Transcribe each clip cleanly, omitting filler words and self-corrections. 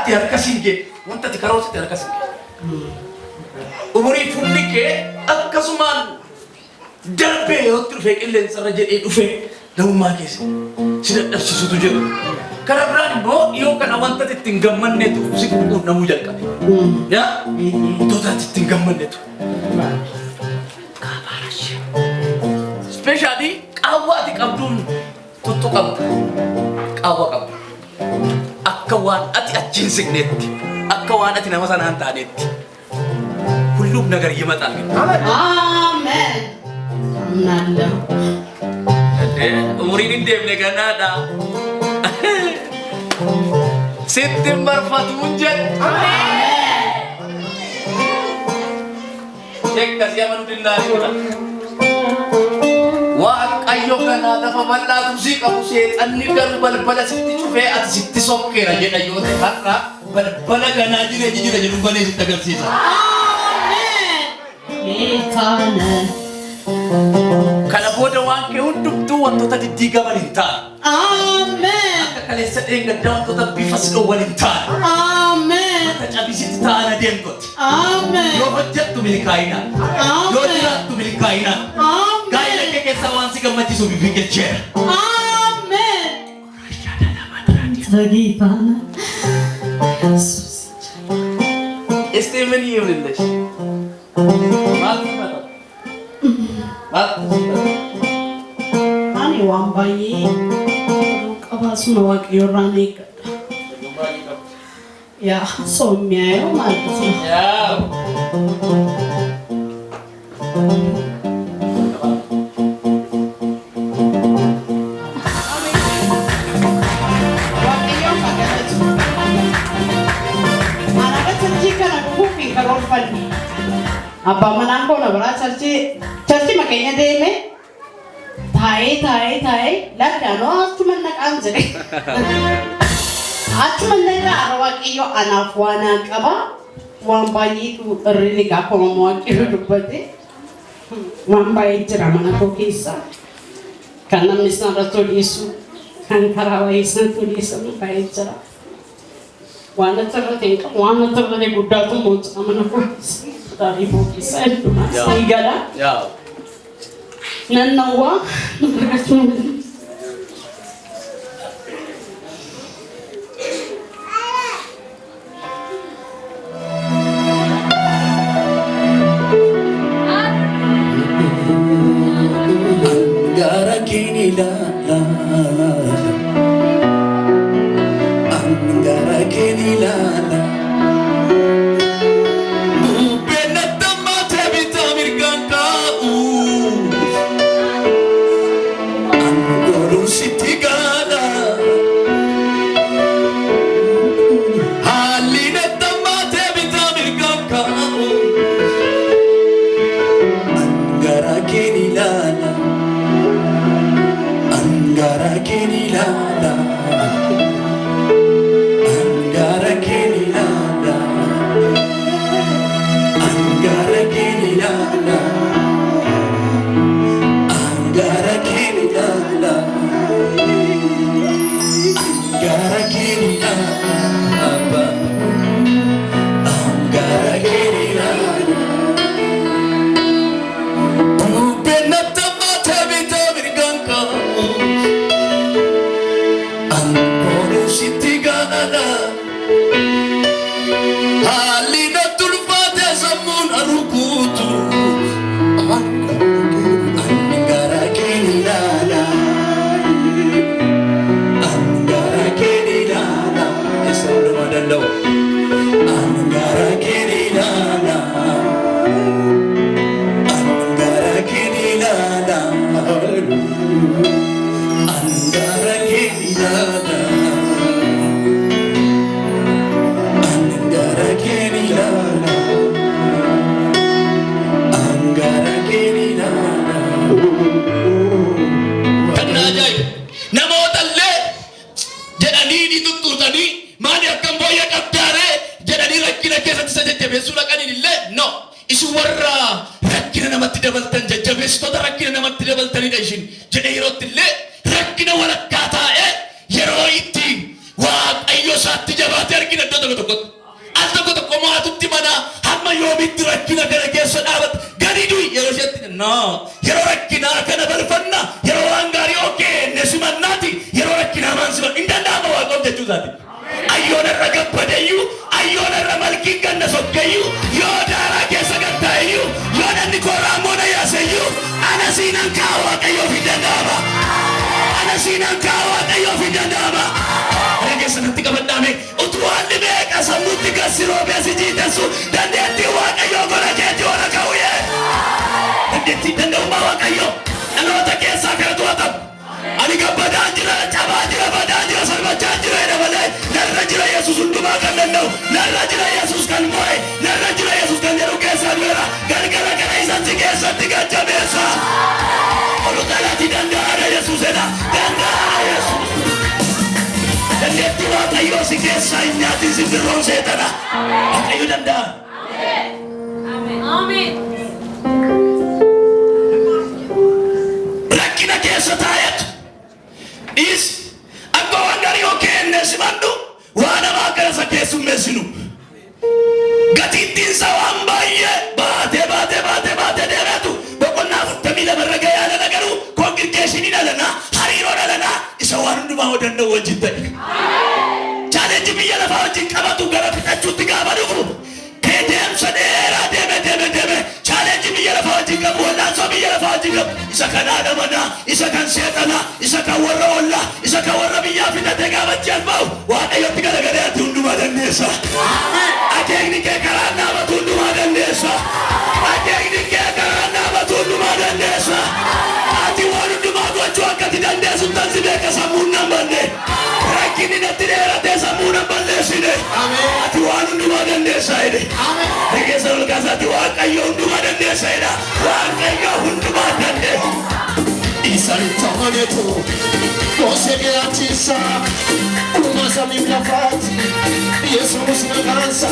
karaatti harkasinge wanta ati karooti harkasinge umurii funnike akkasumaan darbee yoo dhufe qilleensarra jedhee dhufe namummaa keessa si dadhabsiisutu jiru. Kara biraan immoo yoo kana wanta ittiin gammanneetu si quunnamuu jalqabe. Yaa wantoota ittiin gammanneetu. Especially qaawwa ati qabduun tuttuqamta. Qaawwa qabdu. Akka waan ati achiin signeetti. Akka waan ati nama sanaan taaneetti. Hullum nagar ይመጣል ግን አሜን አምናለሁ umuriin hin deemne ganaadha sittin barfatuun jedhu jekkasii amanuu dindaanii waaqayyo ganaa lafa bal'aatu si qabu seexanni garuu balbala sitti cufee ati sitti sokkeera jedha yoo ta'e har'a balbala ganaa jira jedhu banee sitti agarsiisa. Kana booda waan kee hundumtuu wantoota diddiigaman hin taane. Ameen. Akka kaleessa dheengaddaa wantoota bifa sidhoowwan hin taane. Ameen. Mata cabisitti ta'an adeemtooti. Ameen. Yoo hojjettu milkaa'inaan. Yoo jiraattu milkaa'inaan. Gaa'ela kee keessaa waan si gammachiisu biqilcheera. Ameen. Tagiifana. Esteemen ይሁንልሽ። Ani waan baay'ee qabaasuma waaqayyoorraa ni eeggadha. Yaa soommiyaayoo maal Abba manaan koo na biraa charchi makeenya deeme taa'ee laddaanoo achuma naqaan jedhe. Achuma naqaa waaqayyo anaaf waan qaba waan baay'eetu irri akkuma waaqayyo dubbate waan baay'ee jira mana koo keessa kan namni sanarratti odeessu kan karaa wayii sanatti odeessamu baay'ee jira. Waan asirratti guddaatu mootii mana koo keessa. Dari bukit saya cuma segala. Ya. Nanawa, berkacung. Anggara kini lala, anggara kini lala. Rakkina walakkaa taa'e yeroo itti waaqayyo waaqayyo saatti jabaate argina iddoo tokko al tokko maatutti mana hamma yoomitti rakkina kana keessa dhaabat gadi du'i yeroo isheetti no yeroo rakkinaa kana balfanna yeroo waan gaarii ookenne simannaati yeroo rakkinaa maan siman hin danda'ama waaqoof jechuu isaati ayyoon irra gabbadeeyyuu ayyoon irra malkiin ganna sokkeeyyuu yoo daaraa keessa gattaeyyuu yoo nanni kooraa moona yaaseeyyuu ana siinan kaa waaqayyoof hin danda'ama ana siinan kaa waaqayyoof hin danda'ama sanatti qabadhaame utuu haalli beeka sammuutti gassiroo beesi jiitasu dandeettii waaqayyoo gola keetti oona ka'uye dandeettii danda'ummaa waaqayyoo dhaloota keessaa kana to'atamu ani gabbadaa jira cabaa jira badaa jira salphachaa jira jedha malee narra jira yesus hundumaa kan danda'u narra jira yesus kan mo'e narra jira yesus kan jedhu keessaa du'eera galgala kana isatti keessatti gajjabeessa olu talaati danda'aadha yesuusedha danda'a yesus dandeettii waaqayyoo si keessaa hin nyaatin simbirroon seetana waaqayyo danda'a. Rakkina keessa taa'etu dhiis akka waan gaarii yoo kenne simadhu waan namaa akkana isa keessummeessinu gatiittiinsa waan baay'ee baatee deemeetu boqonnaa 42 irra ga'ee garuu koongirgeeshinii dhalanaa hariiroo dhalanaa isa waan hundumaa danda'u wajjin ta'e chaalenjii biyya lafaa wajjin qabatu gara fixachuutti gaafa dhufu deemsa dheeraa deeme chaalenjii biyya lafaa wajjin qabu wallaansoo biyya lafaa wajjin qabu isa kan haadha manaa isa kan seexanaa isa kan warra ollaa isa kan warra biyyaa fixatee gaafachi alba'u waaqayyotti garagalee ati hundumaa dandeessa akeekni kee karaa naamatu hundumaa dandeessa akeekni kee karaa naamatu hundumaa dandeessa ati waan hundumaa gochuu akkati dandeessu tansi beeka sammuun nan banne rakkinni natti dheeratee sammuun nan balleessine ati waan hundumaa dandeessa jedhe keessa ol kaasatti waaqayyo hundumaa dandeessa jedha waaqayyo hundumaa dandeessa isanitti amanetu gosa giraachisa kuma samiif lafaatti yesuus maqaansa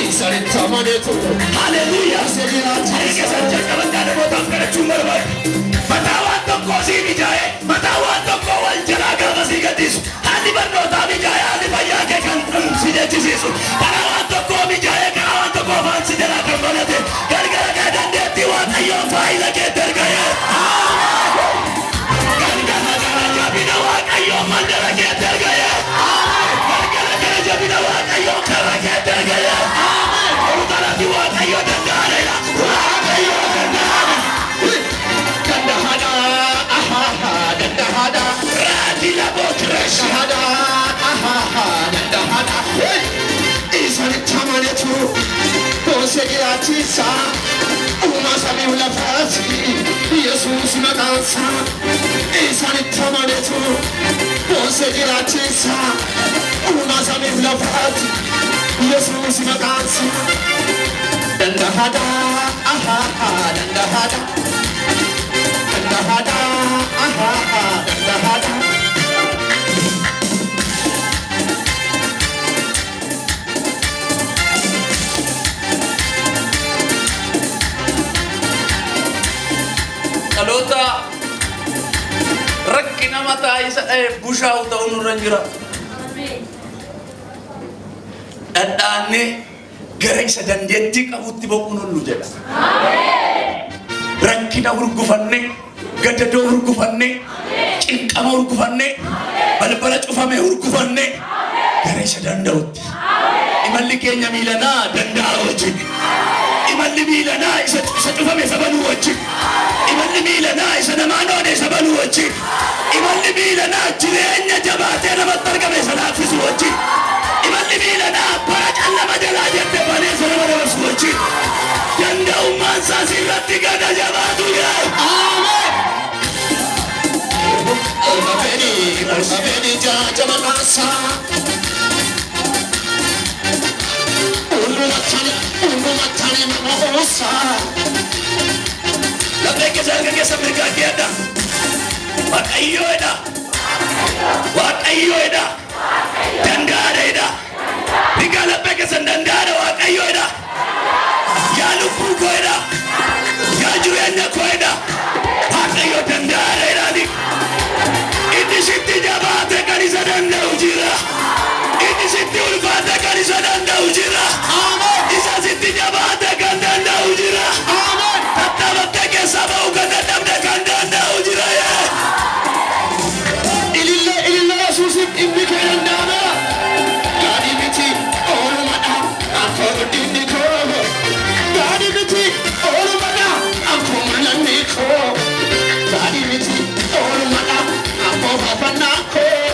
isanitti amanetu haleluuyaa gosa giraachisa keessa jalqabataa namootaaf kadhachuun barbaade mataa waan tokkoo sii mijaa'e mataa waan tokkoo wal jalaa gaafa sii gadhiisu haalli barnootaa mijaa'e haalli fayyaa kee kan si jechisiisu karaa waan tokkoo mijaa'e karaa waan tokkoo afaan si jalaa kan banate gargara kee dandeettii waaqayyoon faayila keetti erga'e gargara gara jabina waaqayyoon mandara keetti erga'e gargara gara jabina waaqayyoon karaa keetti erga'e olutalaati waaqayyo danda'aadha waaqayyo danda'aadha dandahada raati laboo kireesha dandahada isanitti amanetu gosa giraachisa kuma samiif lafaatti yesuus maqaansa isanitti amanetu gosa giraachisa kuma samiif lafaatti yesuus maqaansa dandahada dandahada dandahada dandahada dhaloota rakkina mataa isa dha'e bushaa'u ta'uu nurra hin jira dhadhaannee gara isa dandeettii qabutti boquu nullu jedha rakkina hurgufanne gadadoo hurgufanne cinqama hurgufanne balbala cufame hurgufanne gara isa danda'utti imalli keenya miilanaa danda'a wajjin imalli miilanaa isa cufame sabanuu wajjin imalli miilanaa isa namaan oone sabanuu wajjin imalli miilanaa jireenya jabaatee namatti argame isa laaffisu wajjin imalli miilanaa bara callama jalaa jette banee isa nama dabarsu wajjin danda'ummaan isaas irratti gada jabaatu yaa Olmabeni jaja maqaansa hundumattani mamoosa laphee keessa harka keessa mirgaa keedha waaqayyoodha waaqayyoodha danda'aadha rigaa laphee keessa danda'aadha waaqayyoodha yaa lubbuu koodha yaa jireenya koodha waaqayyo danda'aadha inni sitti jabaate kan isa danda'u jira Namni jabaate kan danda'u jira. Hatta bakka keessa ba'u kan dadhabde kan danda'u jira. ililla Yesuusiif dhimmi kee danda'ameera. Gaarii miti oolumadha akkoo guddinni koo. Gaarii miti oolumadha akkoo mananni koo. Gaarii miti oolumadha akkoo hafannaa koo.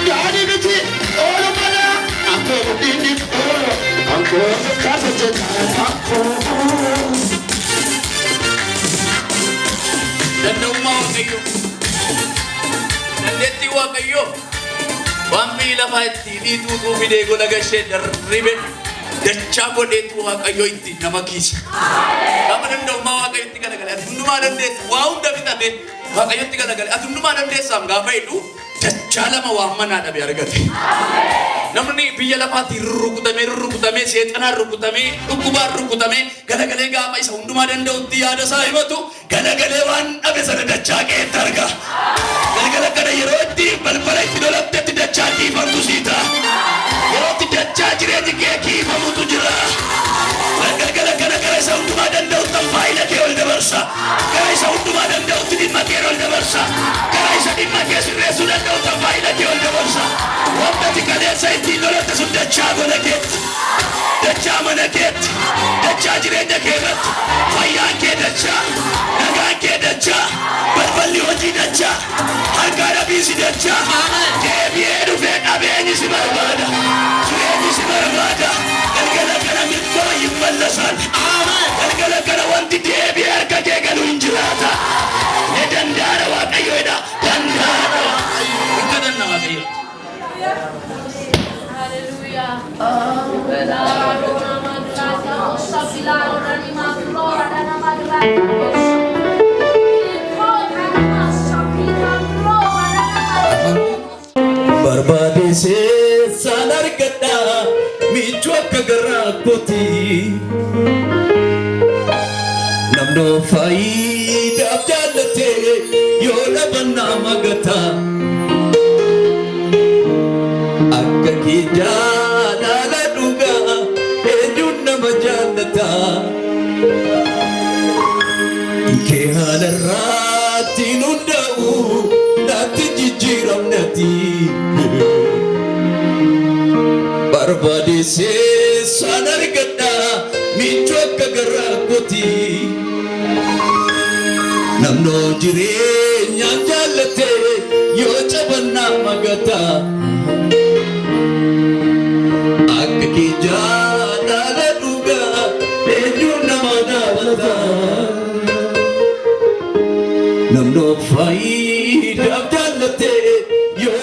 Gaarii miti oolumadha akkoo guddinni koo. Akkoo kaasa jetaan akkoo. Danda'ummaa Waaqayyoo. Dandeettii Waaqayyoo. Waan biyyi lafaa ittiin dhiituutuu fidee gola gashee darribe dachaa godheetu Waaqayyoo ittiin nama kiisa. Gaafa danda'ummaa Waaqayyo itti galagale ati hundumaa dandeessa. Waa hunda bitate Waaqayyo itti galagale ati hundumaa dandeessaam gaafa hidhu dachaa lama waan manaa dhabe argate. Namni biyya lafaatti rurrukutamee seexanaan rukutamee dhukkubaan rukutamee galagalee gaafa isa hundumaa danda'utti yaada isaa himatu galagalee waan dhabe sana dachaa keetti arga. Galgala kana yeroo itti balbala itti lolabdetti dachaa kiifamtu siita. Yeroo itti dachaa jireenyi kee kiifamutu jira. Galgala kana gara isa hundumaa danda'utti faayila kee ol dabarsa. Gara isa hundumaa danda'utti dhimma kee ol dabarsa. Gara isa dhimma kee sirreessuu danda'utti faayila kee ol dabarsa. Wantati kaleessa ittiin lolatte sun dachaa gola keetti. Dachaa mana keetti. Dachaa jireenya kee irratti. Fayyaan kee dachaa. Nagaan kee dachaa. Balballi hojii dachaa. Harkaa dhabiinsi dachaa. Deebi'ee dhufee qabeenyi si barbaada. Jireenyi si barbaada. Galgala kana mirgoo hin mallasan. Galgala kana wanti deebi'ee harka kee galu hin jiraata. Ni danda'a Waaqayyoodha. Danda'a. Akka danna Waaqayyo. Barbaade saan argadha miichuu akka garaa kooti. Namnoo faayidaaf jaallate yoo dhaban nama gata. Akka kee jaalala dhugaa eenyuun nama jaallata. Kee haalarraatti hunda'u naatti jijjiiramnati. Barbaade saan argadha miichuu akka garaa kooti. Namnoo jireenyaan jaallate yoo caban nama gata. Akka kee jaalala dhugaa eenyuun nama jaallata. Namnoo faayidaaf jaallate yoo